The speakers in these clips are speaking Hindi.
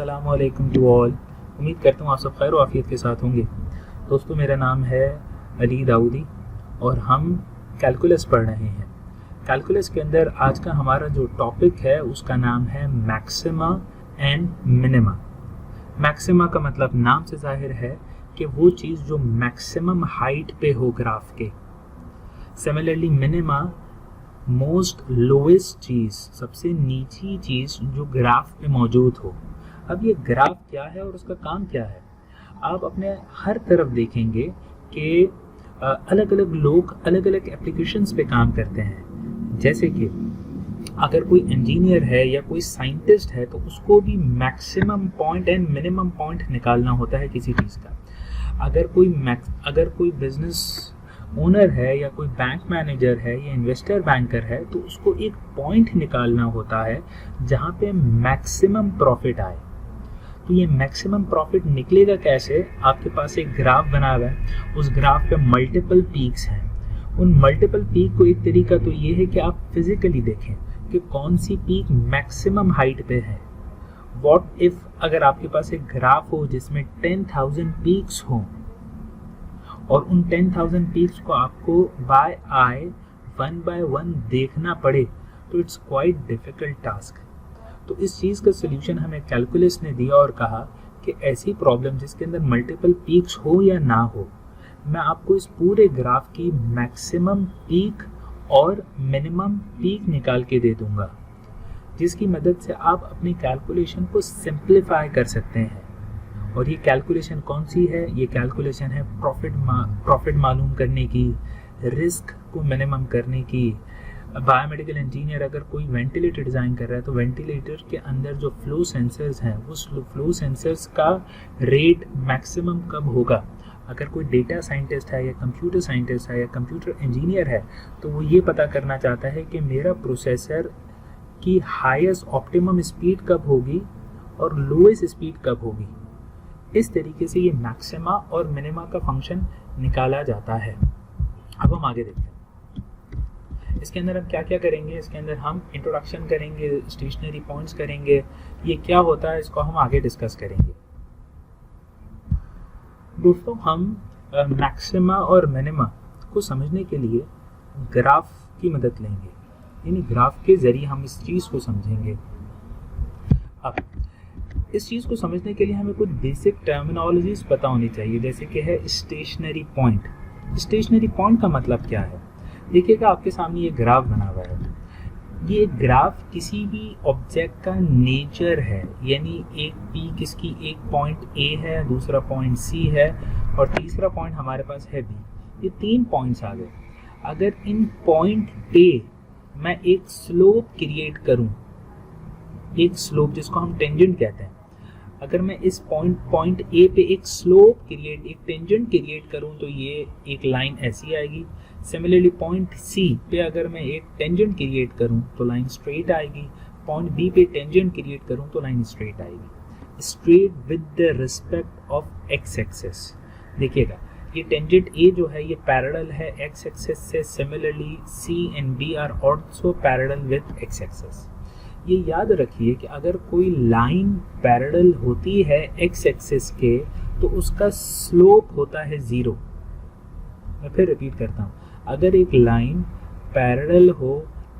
अस्सलामु अलैकुम टू ऑल। उम्मीद करता हूँ आप सब खैर आफियत के साथ होंगे। दोस्तों, मेरा नाम है अली दाऊदी और हम कैलकुलस पढ़ रहे हैं। कैलकुलस के अंदर आज का हमारा जो टॉपिक है उसका नाम है मैक्सिमा एंड मिनिमा। मैक्सिमा का मतलब नाम से जाहिर है कि वो चीज़ जो मैक्सिमम हाइट पे हो ग्राफ के। सिमिलरली मिनिमा मोस्ट लोएस्ट चीज़, सबसे नीची चीज़ जो ग्राफ पे मौजूद हो। अब ये ग्राफ क्या है और उसका काम क्या है, आप अपने हर तरफ देखेंगे कि अलग अलग लोग अलग अलग एप्लीकेशंस पे काम करते हैं। जैसे कि अगर कोई इंजीनियर है या कोई साइंटिस्ट है तो उसको भी maximum point and minimum point निकालना होता है किसी चीज़ का। अगर कोई बिजनेस ओनर है या कोई बैंक मैनेजर है या इन्वेस्टर बैंकर है तो उसको एक पॉइंट निकालना होता है जहाँ पे मैक्सिमम प्रॉफिट आए। तो ये मैक्सिमम प्रॉफिट निकलेगा कैसे? आपके पास एक ग्राफ बना हुआ है, उस ग्राफ पे मल्टीपल पीक्स हैं। उन मल्टीपल पीक को एक तरीका तो ये है कि आप फिजिकली देखें कि कौन सी पीक मैक्सिमम हाइट पे है। व्हाट इफ अगर आपके पास एक ग्राफ हो जिसमें 10,000 पीक्स हों और उन 10,000 पीक्स को आपको by eye one by one देखना पड़े, तो इट्स क्वाइट डिफिकल्ट टास्क। तो इस चीज़ का सोल्यूशन हमें कैलकुलस ने दिया और कहा कि ऐसी प्रॉब्लम जिसके अंदर मल्टीपल पीक्स हो या ना हो, मैं आपको इस पूरे ग्राफ की मैक्सिमम पीक और मिनिमम पीक निकाल के दे दूंगा, जिसकी मदद से आप अपनी कैलकुलेशन को सिंप्लीफाई कर सकते हैं। और ये कैलकुलेशन कौन सी है? ये कैलकुलेशन है प्रॉफिट मालूम करने की, रिस्क को मिनिमम करने की। बायोमेडिकल इंजीनियर अगर कोई वेंटिलेटर डिज़ाइन कर रहा है तो वेंटिलेटर के अंदर जो फ्लो सेंसर्स हैं उस फ्लो सेंसर्स का रेट मैक्सिमम कब होगा। अगर कोई डेटा साइंटिस्ट है या कंप्यूटर साइंटिस्ट है या कंप्यूटर इंजीनियर है तो वो ये पता करना चाहता है कि मेरा प्रोसेसर की हाईएस्ट ऑप्टिमम स्पीड कब होगी और लोएस्ट स्पीड कब होगी। इस तरीके से ये मैक्सिमा और मिनिमा का फंक्शन निकाला जाता है। अब हम आगे देखते हैं इसके अंदर हम क्या क्या करेंगे। इसके अंदर हम इंट्रोडक्शन करेंगे, स्टेशनरी पॉइंट्स करेंगे, ये क्या होता है इसको हम आगे डिस्कस करेंगे। दोस्तों, हम मैक्सिमा और मिनिमा को समझने के लिए ग्राफ की मदद लेंगे, यानी ग्राफ के ज़रिए हम इस चीज़ को समझेंगे। अब इस चीज़ को समझने के लिए हमें कुछ बेसिक टर्मिनोलॉजीज पता होनी चाहिए, जैसे कि है स्टेशनरी पॉइंट। स्टेशनरी पॉइंट का मतलब क्या है? देखिएगा, आपके सामने ये ग्राफ बना हुआ है। ये ग्राफ किसी भी ऑब्जेक्ट का नेचर है, यानी एक पीक इसकी एक पॉइंट ए है, दूसरा पॉइंट सी है और तीसरा पॉइंट हमारे पास है बी। ये 3 पॉइंट्स आ गए। अगर इन पॉइंट पे मैं एक स्लोप क्रिएट करूं, एक स्लोप जिसको हम टेंजेंट कहते हैं, अगर मैं इस पॉइंट ए पे एक स्लोप एक टेंजेंट क्रिएट करूं तो ये एक लाइन ऐसी आएगी। सिमिलरली पॉइंट सी पे अगर मैं एक टेंजेंट क्रिएट करूं तो लाइन स्ट्रेट आएगी। पॉइंट बी पे टेंजेंट क्रिएट करूं तो लाइन स्ट्रेट आएगी, straight with the respect of X axis. देखिएगा, ये टेंजेंट ए जो है ये पैरेलल है एक्स एक्सिस से। Similarly C and B are also parallel with X axis. ये याद रखिए कि अगर कोई लाइन पैरेलल होती है एक्स एक्सिस के तो उसका स्लोप होता है 0। मैं फिर रिपीट करता हूँ, अगर एक लाइन पैरेलल हो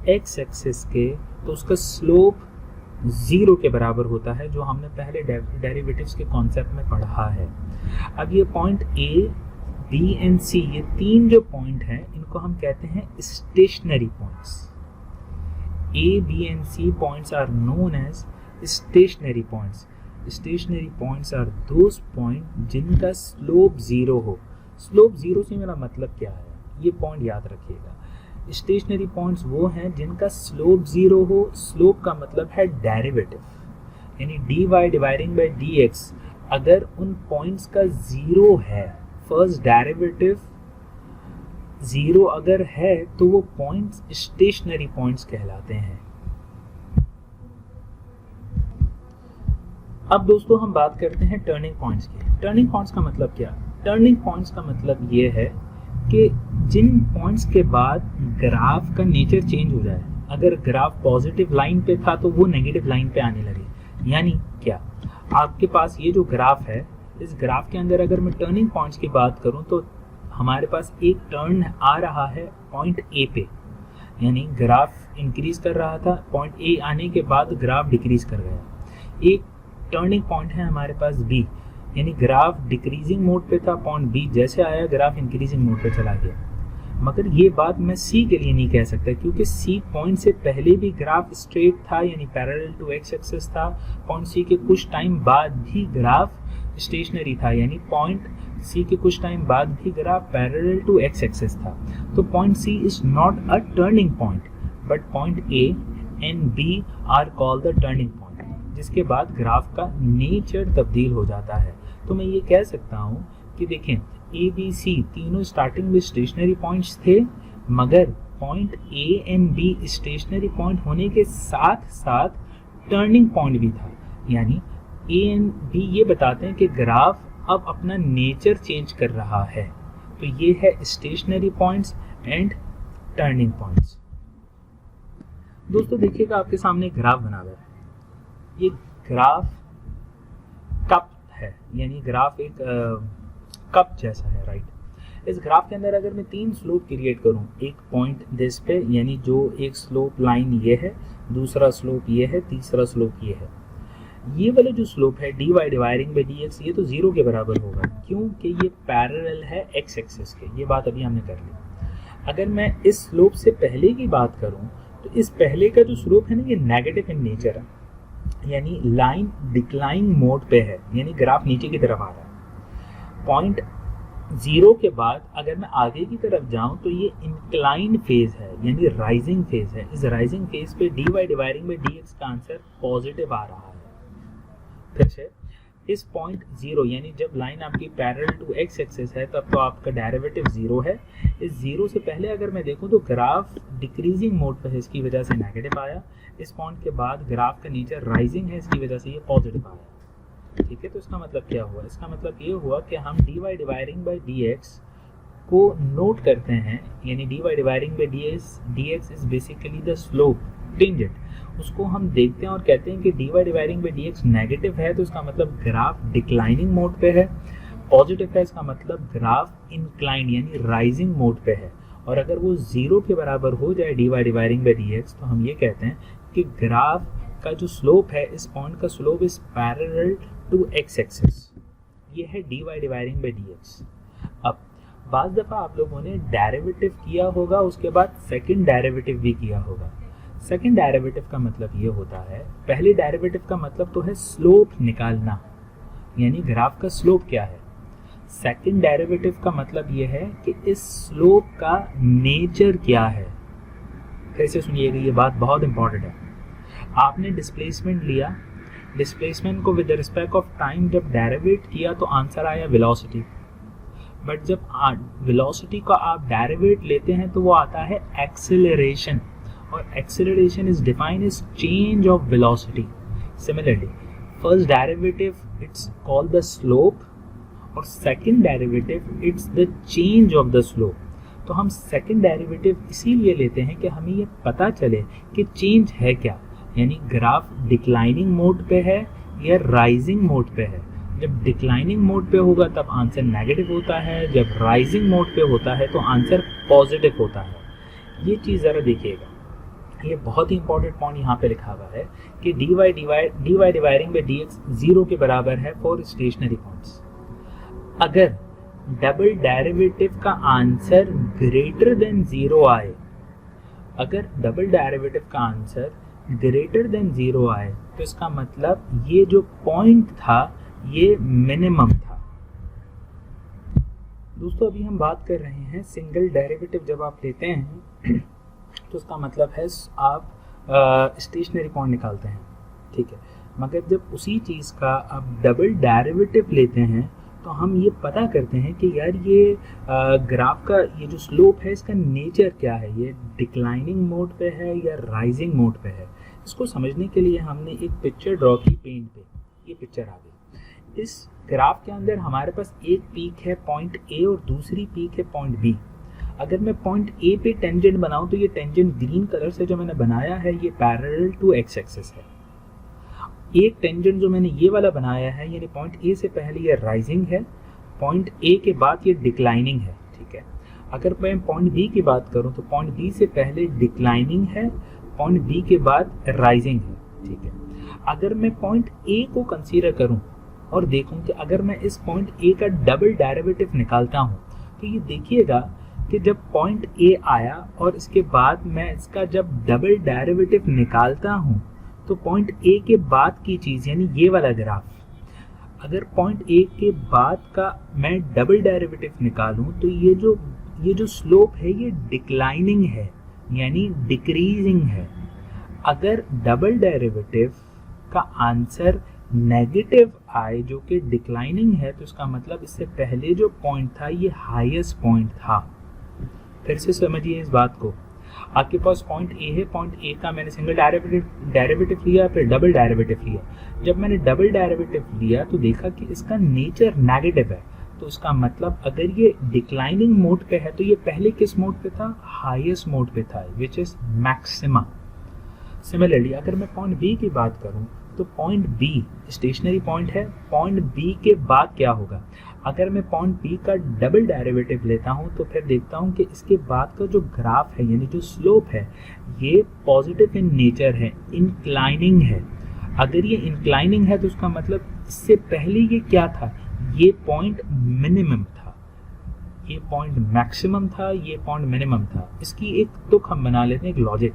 एक्स एक्सिस के तो उसका स्लोप 0 के बराबर होता है, जो हमने पहले डेरिवेटिव्स के कॉन्सेप्ट में पढ़ा है। अब ये point A, B and C, ये 3 जो पॉइंट हैं इनको हम कहते हैं stationary points. A, B and C points are known as stationary points. Stationary points are those points जिनका slope 0 हो। Slope 0 से मेरा मतलब क्या है, ये पॉइंट याद रखिएगा। Stationary points वो हैं जिनका slope 0 हो। Slope का मतलब है डेरिवेटिव, यानी dy डिवाइडिंग बाई dx। अगर उन पॉइंट्स का 0 है, फर्स्ट डेरिवेटिव 0 अगर है तो वो पॉइंट्स स्टेशनरी पॉइंट्स कहलाते हैं। अब दोस्तों हम बात करते हैं टर्निंग पॉइंट्स की। टर्निंग पॉइंट्स का मतलब क्या? टर्निंग पॉइंट्स का मतलब ये है कि जिन पॉइंट्स के बाद ग्राफ का नेचर चेंज हो जाए। अगर ग्राफ पॉजिटिव लाइन पे था तो वो नेगेटिव लाइन पे आने लगे। यानी क्या? आपके पास ये जो ग्राफ है, इस ग्राफ के अंदर अगर मैं टर्निंग पॉइंट्स की बात करूं तो हमारे पास एक टर्न आ रहा है पॉइंट ए पे, यानी ग्राफ इंक्रीज कर रहा था, पॉइंट ए आने के बाद ग्राफ डिक्रीज कर गया। एक टर्निंग पॉइंट है हमारे पास बी, यानी ग्राफ डिक्रीजिंग मोड पे था, पॉइंट बी जैसे आया ग्राफ इंक्रीजिंग मोड पे चला गया। मगर ये बात मैं सी के लिए नहीं कह सकता, क्योंकि सी पॉइंट से पहले भी ग्राफ स्ट्रेट था, यानी पैरेलल टू एक्स एक्सिस था। पॉइंट सी के कुछ टाइम बाद भी ग्राफ स्टेशनरी था, यानी पॉइंट सी के कुछ टाइम बाद भी graph parallel to X axis था। तो point C is not a turning point, but point A and B are called the turning point, जिसके बाद ग्राफ का नेचर तब्दील हो जाता है। तो मैं ये कह सकता हूँ कि देखें, ए बी सी तीनों स्टार्टिंग में स्टेशनरी पॉइंट्स थे, मगर point A and B stationary point होने के साथ साथ टर्निंग पॉइंट भी था। यानी ए एंड बी ये बताते हैं कि ग्राफ अब अपना नेचर चेंज कर रहा है। तो ये है stationary points and turning points. दोस्तों देखिएगा, आपके सामने एक ग्राफ बना हुआ है। ये ग्राफ कप है, यानी ग्राफ एक कप जैसा है, राइट। इस ग्राफ के अंदर अगर मैं 3 स्लोप क्रिएट करूं, एक पॉइंट दिस पे, यानी जो एक स्लोप लाइन ये है, दूसरा स्लोप ये है, तीसरा स्लोप ये है। ये वाला जो स्लोप है dy डिवाइडिंग बाई dx, ये तो 0 के बराबर होगा, क्योंकि ये पैरेलल है x एक्सिस के। ये बात अभी हमने कर ली। अगर मैं इस स्लोप से पहले की बात करूं तो इस पहले का जो स्लोप है ना, ये नेगेटिव इन नेचर है, यानी लाइन डिक्लाइन मोड पे है, यानी ग्राफ नीचे की तरफ आ रहा है। पॉइंट 0 के बाद अगर मैं आगे की तरफ जाऊं तो ये इंक्लाइन फेज है, यानी राइजिंग फेज है। इस राइजिंग फेज पे dy डिवाइडिंग बाई dx का आंसर पॉजिटिव आ रहा है। फिर से इस पॉइंट 0, यानी जब लाइन आपकी पैरेलल टू x एक्सिस है तब तो आपका डेरिवेटिव 0 है। इस 0 से पहले अगर मैं देखूं तो ग्राफ डिक्रीजिंग मोड पर है, इसकी वजह से नेगेटिव आया। इस पॉइंट के बाद ग्राफ का नीचे राइजिंग है, इसकी वजह से ये पॉजिटिव आया। ठीक है, तो इसका मतलब क्या हुआ? इसका मतलब ये हुआ कि हम dy डिवाइडिंग बाई dx को नोट करते हैं, यानी dy dividing by dx is basically the slope tangent. उसको हम देखते हैं और कहते हैं कि dy dividing by dx negative है, तो इसका मतलब ग्राफ डिक्लाइनिंग मोड पे है। पॉजिटिव है, इसका मतलब ग्राफ इंक्लाइंड यानी राइजिंग मोड पे है। और अगर वो 0 के बराबर हो जाए dy डिवाइडिंग बाई dx, तो हम ये कहते हैं कि ग्राफ का जो स्लोप है, इस पॉइंट का slope is parallel to X axis. ये है dy डिवाइडिंग बाई dx। अब बाज़ दफ़ा आप लोगों ने डेरिवेटिव किया होगा, उसके बाद सेकंड डेरिवेटिव भी किया होगा। सेकंड डेरिवेटिव का मतलब ये होता है, पहले डेरिवेटिव का मतलब तो है स्लोप निकालना, यानी ग्राफ का स्लोप क्या है। सेकंड डेरिवेटिव का मतलब ये है कि इस स्लोप का नेचर क्या है। फिर से सुनिएगा, ये बात बहुत इंपॉर्टेंट है। आपने डिस्प्लेसमेंट लिया, डिस्प्लेसमेंट को विद रिस्पेक्ट ऑफ टाइम जब डेरिवेट किया तो आंसर आया वेलोसिटी। बट जब वेलोसिटी का आप डेरिवेट लेते हैं तो वो आता है एक्सेलरेशन, और acceleration is defined as change of velocity. Similarly first derivative it's called the slope, और second derivative it's the change of the slope. तो हम सेकंड डेरिवेटिव इसीलिए लेते हैं कि हमें ये पता चले कि चेंज है क्या, यानी ग्राफ डिक्लाइनिंग मोड पे है या राइजिंग मोड पे है। जब डिक्लाइनिंग मोड पे होगा तब आंसर नेगेटिव होता है, जब राइजिंग मोड पे होता है तो आंसर पॉजिटिव होता है। ये चीज़ ज़रा देखिएगा, ये बहुत ही इंपॉर्टेंट पॉइंट यहाँ पे लिखा हुआ है कि dy डिवाइडिंग बाई dx 0 के बराबर है फॉर स्टेशनरी पॉइंट्स। अगर डबल डेरिवेटिव का आंसर ग्रेटर देन 0 आए, अगर डबल डेरिवेटिव का आंसर ग्रेटर देन 0 आए तो इसका मतलब ये जो पॉइंट था ये मिनिमम था। दोस्तों अभी हम बात कर रहे हैं सिंगल डेरिवेटिव जब आप लेते हैं तो उसका मतलब है आप स्टेशनरी पॉइंट निकालते हैं, ठीक है। मगर जब उसी चीज़ का आप डबल डेरिवेटिव लेते हैं तो हम ये पता करते हैं कि यार ये ग्राफ का ये जो स्लोप है इसका नेचर क्या है, ये डिक्लाइनिंग मोड पे है या राइजिंग मोड पे है। इसको समझने के लिए हमने एक पिक्चर ड्रॉ की पेंट पे, ये पिक्चर आ गई। इस ग्राफ के अंदर हमारे पास एक पीक है पॉइंट ए और दूसरी पीक है पॉइंट बी। अगर मैं पॉइंट ए पे टेंजेंट बनाऊं तो ये टेंजेंट ग्रीन कलर से जो मैंने बनाया है ये पैरेलल टू एक्स एक्सिस है, एक टेंजेंट जो मैंने ये वाला बनाया है, यानी पॉइंट ए से पहले ये राइजिंग है, पॉइंट ए के बाद ये डिक्लाइनिंग है, ठीक है। अगर मैं पॉइंट बी की बात करूं तो पॉइंट बी से पहले डिक्लाइनिंग है, पॉइंट बी के बाद राइजिंग है, ठीक है। अगर मैं पॉइंट ए को कंसीडर करूं और देखूं कि अगर मैं इस पॉइंट ए का डबल डेरिवेटिव निकालता हूं, तो ये देखिएगा कि जब पॉइंट ए आया और इसके बाद मैं इसका जब डबल डेरिवेटिव निकालता हूं, तो पॉइंट ए के बाद की चीज़ यानी ये वाला ग्राफ, अगर पॉइंट ए के बाद का मैं डबल डेरिवेटिव निकालूं तो ये जो स्लोप है ये डिक्लाइनिंग है, यानी डिक्रीजिंग है। अगर डबल डेरिवेटिव का आंसर नेगेटिव आए जो कि डिक्लाइनिंग है, तो इसका मतलब इससे पहले जो पॉइंट था ये हाईएस्ट पॉइंट था। फिर से समझिए इस बात को, आपके पास पॉइंट ए है, पॉइंट ए का मैंने सिंगल डेरिवेटिव लिया, फिर डबल डेरिवेटिव लिया। जब मैंने डबल डेरिवेटिव लिया तो देखा कि इसका नेचर नेगेटिव है, तो इसका मतलब अगर ये डिक्लाइनिंग मोड पे है तो ये पहले किस मोड पे था, हाईएस्ट मोड पे था, विच इज मैक्सिमा। सिमिलरली अगर मैं पॉइंट बी की बात करूं तो पॉइंट बी स्टेशनरी पॉइंट है, पॉइंट बी के बाद क्या होगा, अगर मैं पॉइंट बी का डबल डेरिवेटिव लेता हूं तो फिर देखता हूं कि इसके बाद का जो ग्राफ है यानी जो स्लोप है ये पॉजिटिव इन नेचर है, इंक्लाइनिंग है। अगर ये इंक्लाइनिंग है तो उसका मतलब इससे पहले ये क्या था, ये पॉइंट मिनिमम था, ये पॉइंट मैक्सिमम था, ये पॉइंट मिनिमम था। इसकी एक तुक हम बना लेते हैं, एक लॉजिक।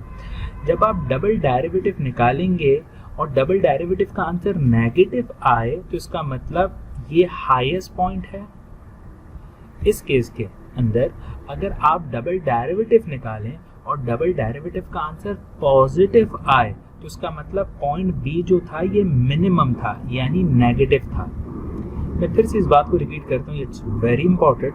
जब आप डबल डेरिवेटिव निकालेंगे और डबल डेरिवेटिव का आंसर नेगेटिव आए तो इसका मतलब ये हाईएस्ट पॉइंट है। इस केस के अंदर अगर आप डबल डेरिवेटिव निकालें और डबल डेरिवेटिव का आंसर पॉजिटिव आए तो इसका मतलब पॉइंट बी जो था ये मिनिमम था, यानी नेगेटिव था। मैं फिर से इस बात को रिपीट करता हूँ, it's very important.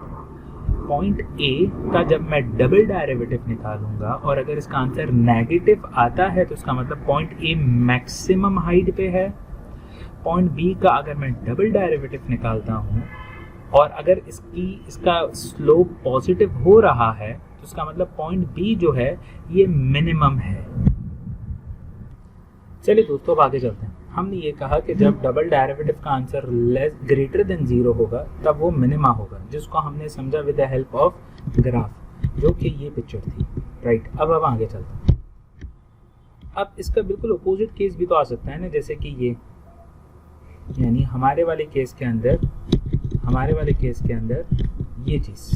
Point A का जब मैं डबल डेरिवेटिव निकालूंगा और अगर इसका आंसर नेगेटिव आता है तो इसका मतलब पॉइंट ए मैक्सिमम हाइट पे है। पॉइंट बी का अगर मैं डबल डेरिवेटिव निकालता हूँ और अगर इसका स्लोप पॉजिटिव हो रहा है तो इसका मतलब पॉइंट बी जो है ये मिनिमम है। चलिए दोस्तों अब आगे चलते हैं। हमने ये कहा कि जब डबल डेरिवेटिव का आंसर ग्रेटर देन जीरो होगा तब वो मिनिमा होगा, जिसको हमने समझा with the help of graph, जो कि ये पिक्चर थी, राइट। अब आगे चलते हैं। अब इसका बिल्कुल अपोजिट केस भी तो आ सकता है ना, जैसे कि ये, यानी हमारे वाले केस के अंदर ये चीज़,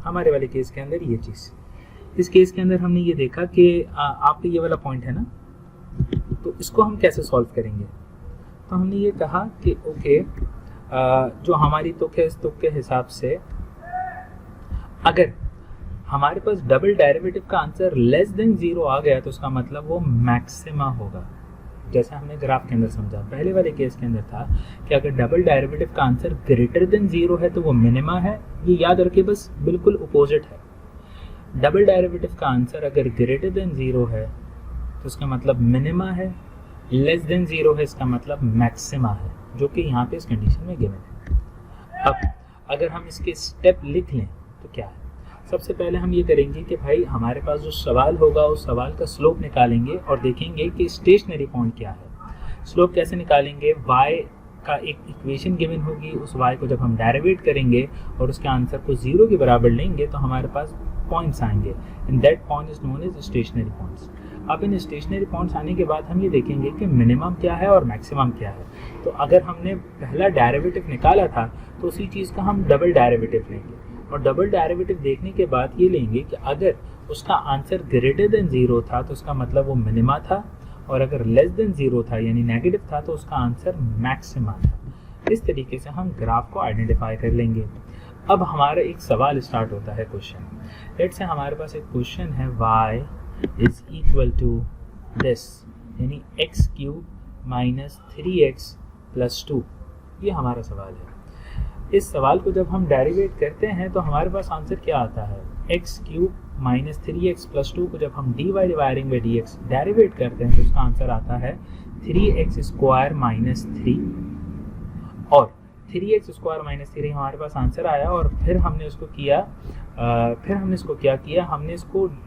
हमारे वाले केस के अंदर ये चीज़। इस केस के अंदर हमने ये देखा कि आपका ये वाला पॉइंट है ना, तो इसको हम कैसे सॉल्व करेंगे। तो हमने ये कहा कि ओके, जो हमारी तुक है इस तुक के हिसाब से अगर हमारे पास डबल डेरिवेटिव का आंसर लेस देन जीरो आ गया तो उसका मतलब वो मैक्सिमा होगा। जैसे हमने ग्राफ के अंदर समझा, पहले वाले केस के अंदर था कि अगर डबल डेरिवेटिव का आंसर ग्रेटर देन जीरो है तो वो मिनिमा है। ये याद रखिए, बस बिल्कुल अपोजिट है। डबल डेरिवेटिव का आंसर अगर ग्रेटर देन जीरो है तो इसका मतलब मिनिमा है, लेस देन जीरो है इसका मतलब मैक्सिमा है, जो कि यहाँ पे इस कंडीशन में गिवन है। अब अगर हम इसके स्टेप लिख लें तो क्या है, सबसे पहले हम ये करेंगे कि भाई हमारे पास जो सवाल होगा उस सवाल का स्लोप निकालेंगे और देखेंगे कि स्टेशनरी पॉइंट क्या है। स्लोप कैसे निकालेंगे, y का एक इक्वेशन गिवन होगी, उस y को जब हम डेरिवेट करेंगे और उसके आंसर को जीरो के बराबर लेंगे तो हमारे पास पॉइंट्स आएंगे, and that point is known as stationary points. अब इन स्टेशनरी पॉइंट्स आने के बाद हम ये देखेंगे कि मिनिमम क्या है और मैक्सिमम क्या है। तो अगर हमने पहला डेरिवेटिव निकाला था तो उसी चीज़ का हम डबल डेरिवेटिव लेंगे और डबल डेरिवेटिव देखने के बाद ये लेंगे कि अगर उसका आंसर ग्रेटर देन जीरो था तो उसका मतलब वो मिनिमा था, और अगर लेस देन जीरो था यानी नेगेटिव था तो उसका आंसर मैक्सिमा था। इस तरीके से हम ग्राफ को आइडेंटिफाई कर लेंगे। अब हमारा एक सवाल स्टार्ट होता है, क्वेश्चन। लेट्स से हमारे पास एक क्वेश्चन है, y is equal to this, यानी x cube minus 3x plus 2। ये हमारा सवाल है। इस सवाल को जब हम डेरिवेट करते हैं तो हमारे पास आंसर क्या आता है, x cube minus 3x plus 2 को जब हम dy dividing by dx derivative करते हैं तो उसका आंसर आता है 3x स्क्वायर माइनस 3, और 3x स्क्वायर माइनस 3 हमारे पास आंसर आया। और फिर हमने इसको क्या किया, हमने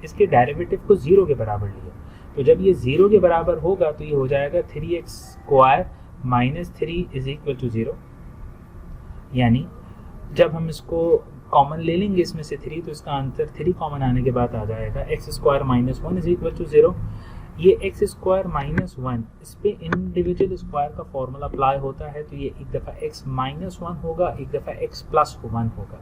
इसके डेरिवेटिव को जीरो के बराबर लिया। तो जब ये 0 के बराबर होगा तो ये हो जाएगा 3x² minus 3 is equal to 0। यानी जब हम इसको कॉमन ले लेंगे इसमें से 3, तो इसका आंसर 3 कॉमन आने के बाद आ जाएगा x² minus 1 is equal to 0। ये x² माइनस 1, इस पे इंडिविजुअल स्क्वायर का फॉर्मूला अप्लाई होता है, तो ये एक दफ़ा x माइनस 1 होगा, एक दफ़ा x प्लस 1 होगा।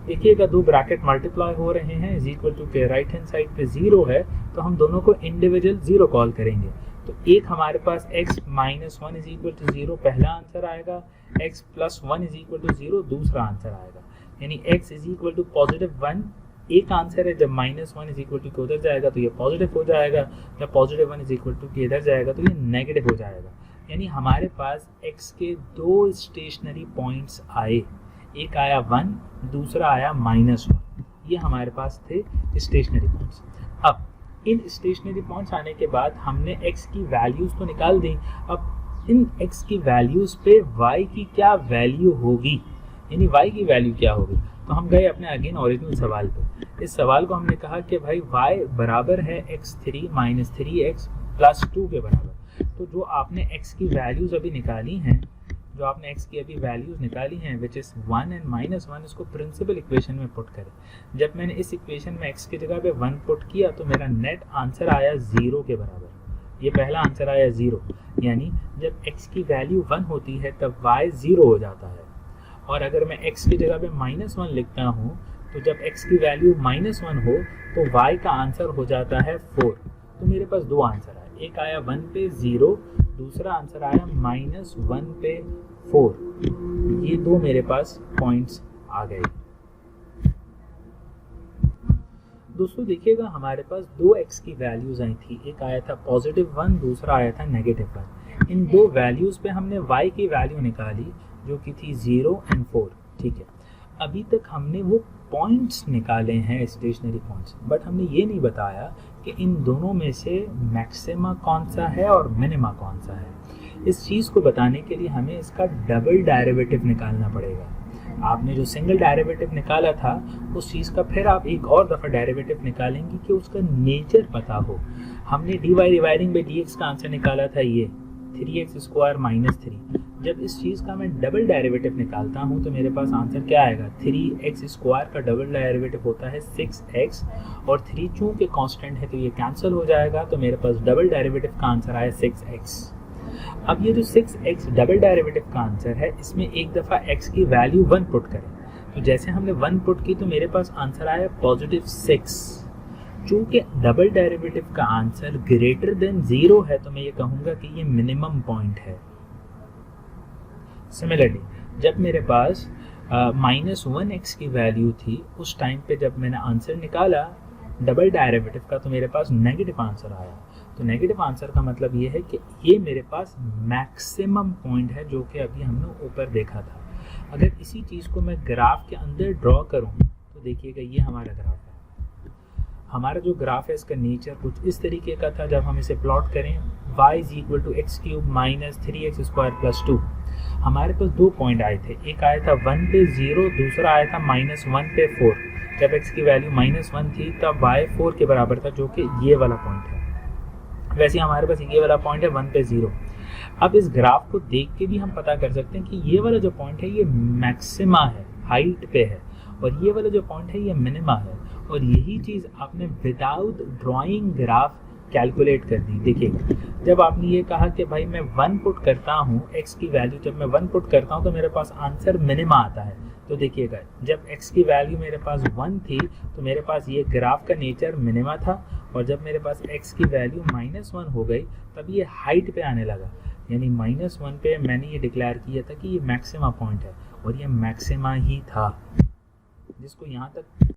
देखिएगा दो ब्रैकेट मल्टीप्लाई हो रहे हैं, इज इक्वल टू के राइट हैंड साइड पे 0 है, तो हम दोनों को इंडिविजुअल 0 कॉल करेंगे। तो एक हमारे पास x minus 1 is equal to 0 पहला आंसर आएगा, x plus 1 is equal to 0 दूसरा आंसर आएगा। यानी x इज इक्वल टू +1 एक आंसर है, जब -1 इज इक्वल टू के उधर जाएगा तो ये पॉजिटिव हो जाएगा, जब +1 इज इक्वल टू के इधर जाएगा तो ये नेगेटिव हो जाएगा। यानी हमारे पास x के दो स्टेशनरी पॉइंट्स आए, एक आया 1, दूसरा आया -1। ये हमारे पास थे स्टेशनरी पॉइंट्स। अब इन स्टेशनरी पॉइंट्स आने के बाद हमने x की वैल्यूज़ तो निकाल दी। अब इन x की वैल्यूज़ पे y की क्या वैल्यू होगी, यानी y की वैल्यू क्या होगी। तो हम गए अपने अगेन ओरिजिनल सवाल पे। इस सवाल को हमने कहा कि भाई y बराबर है x3 माइनस 3x प्लस 2 के बराबर। तो जो आपने x की वैल्यूज़ अभी निकाली हैं, जो आपने x की अभी वैल्यूज़ निकाली हैं विच इज़ 1 एंड -1, इसको प्रिंसिपल इक्वेशन में पुट करें। जब मैंने इस इक्वेशन में x की जगह पे 1 पुट किया तो मेरा नेट आंसर आया 0 के बराबर। ये पहला आंसर आया 0, यानी जब x की वैल्यू 1 होती है तब y 0 हो जाता है। और अगर मैं x की जगह पे -1 लिखता हूँ तो जब x की वैल्यू -1 हो तो y का आंसर हो जाता है 4। तो मेरे पास दो आंसर आए, एक आया 1 पे 0, दूसरा आंसर आया -1 पे 4। ये दो मेरे पास पॉइंट्स आ गए। दोस्तों देखिएगा हमारे पास दो x की वैल्यूज आई थी, एक आया था +1, दूसरा आया था -1। इन दो वैल्यूज पे हमने y की वैल्यू निकाली जो कि थी 0 एंड 4। ठीक है, अभी तक हमने वो पॉइंट्स निकाले हैं, स्टेशनरी पॉइंट्स, बट हमने ये नहीं बताया कि इन दोनों में से मैक्सिमा कौन सा है और मिनिमा कौन सा है। इस चीज़ को बताने के लिए हमें इसका डबल डेरिवेटिव निकालना पड़ेगा। आपने जो सिंगल डेरिवेटिव निकाला था उस चीज़ का फिर आप एक और दफ़ा डेरिवेटिव निकालेंगे कि उसका नेचर पता हो। हमने dy डिवाइडिंग बाई dx का आंसर निकाला था ये 3x² माइनस 3। जब इस चीज़ का मैं डबल डेरिवेटिव निकालता हूँ तो मेरे पास आंसर क्या आएगा, 3x² का डबल डेरिवेटिव होता है 6x, और 3 चूँकि कांस्टेंट है तो ये कैंसिल हो जाएगा, तो मेरे पास डबल डेरिवेटिव का आंसर आया 6x। अब ये जो 6x डबल डेरिवेटिव का आंसर है, इसमें एक दफ़ा x की वैल्यू 1 पुट करें। तो जैसे हमने 1 पुट की तो मेरे पास आंसर आया +6। चूँकि डबल डेरिवेटिव का आंसर ग्रेटर देन 0 है तो मैं ये कहूँगा कि ये मिनिमम पॉइंट है। सिमिलरली जब मेरे पास -1x की वैल्यू थी, उस टाइम पे जब मैंने आंसर निकाला डबल डेरिवेटिव का तो मेरे पास नेगेटिव आंसर आया। तो नेगेटिव आंसर का मतलब ये है कि ये मेरे पास मैक्सिमम पॉइंट है जो कि अभी हमने ऊपर देखा था। अगर इसी चीज़ को मैं ग्राफ के अंदर ड्रॉ करूँ तो देखिएगा ये हमारा ग्राफ है। हमारा जो ग्राफ है इसका नेचर कुछ इस तरीके का था। जब हम इसे प्लॉट करें y = x³ माइनस 3x² + 2, हमारे पास दो पॉइंट आए थे, एक आया था 1 पे 0, दूसरा आया था -1 पे 4। जब x की वैल्यू -1 थी तब y 4 के बराबर था, जो कि ये वाला पॉइंट है। वैसे हमारे पास ये वाला पॉइंट है 1 पे 0। अब इस ग्राफ को देख के भी हम पता कर सकते हैं कि ये वाला जो पॉइंट है ये मैक्सिमा है, हाइट पे है, और ये वाला जो पॉइंट है ये मिनिमा है। और यही चीज़ आपने विदाउट ड्राइंग ग्राफ कैलकुलेट कर दी। देखिए जब आपने ये कहा कि भाई मैं 1 पुट करता हूँ, x की वैल्यू जब मैं 1 पुट करता हूँ तो मेरे पास आंसर मिनिमा आता है। तो देखिएगा जब x की वैल्यू मेरे पास 1 थी तो मेरे पास ये ग्राफ का नेचर मिनिमा था, और जब मेरे पास x की वैल्यू -1 हो गई तब ये हाइट पे आने लगा। यानी -1 पे मैंने ये डिक्लेयर किया था कि ये मैक्सिमा पॉइंट है, और ये मैक्सिमा ही था। जिसको यहाँ तक